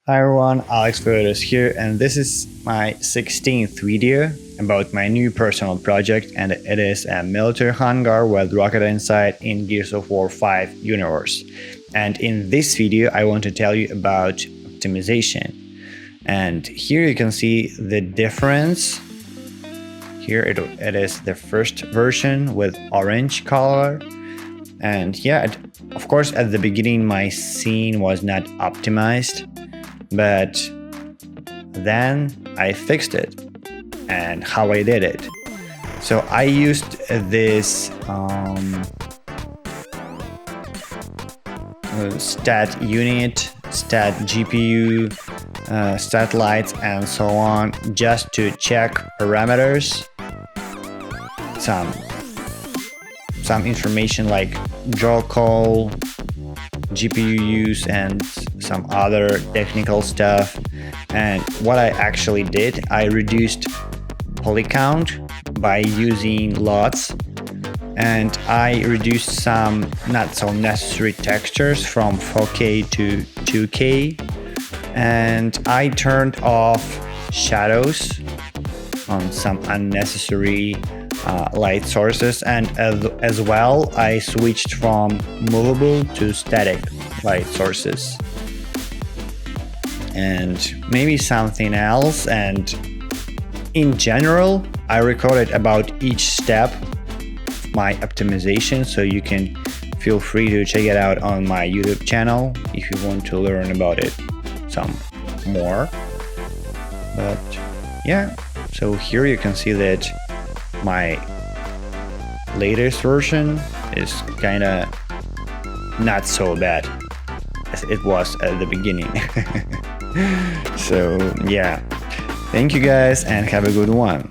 Hi everyone, Alex Filvet here, and this is my 16th video about my new personal project, and it is a military hangar with rocket inside in Gears of War 5 universe. And in this video, I want to tell you about optimization. And here you can see the difference. Here it is the first version with orange color. And yeah, of course, at the beginning, my scene was not optimized. But then I fixed it, and how I did it. So I used this stat unit, stat GPU, stat lights, and so on, just to check parameters, some information like draw call, GPU use, and some other technical stuff. And what I actually did, I reduced poly count by using lots, and I reduced some not so necessary textures from 4K to 2K, and I turned off shadows on some unnecessary light sources, and as well I switched from movable to static light sources and maybe something else. And in general, I recorded about each step of my optimization, so you can feel free to check it out on my YouTube channel if you want to learn about it some more. But yeah, so here you can see that my latest version is kinda not so bad as it was at the beginning. So yeah, thank you guys and have a good one.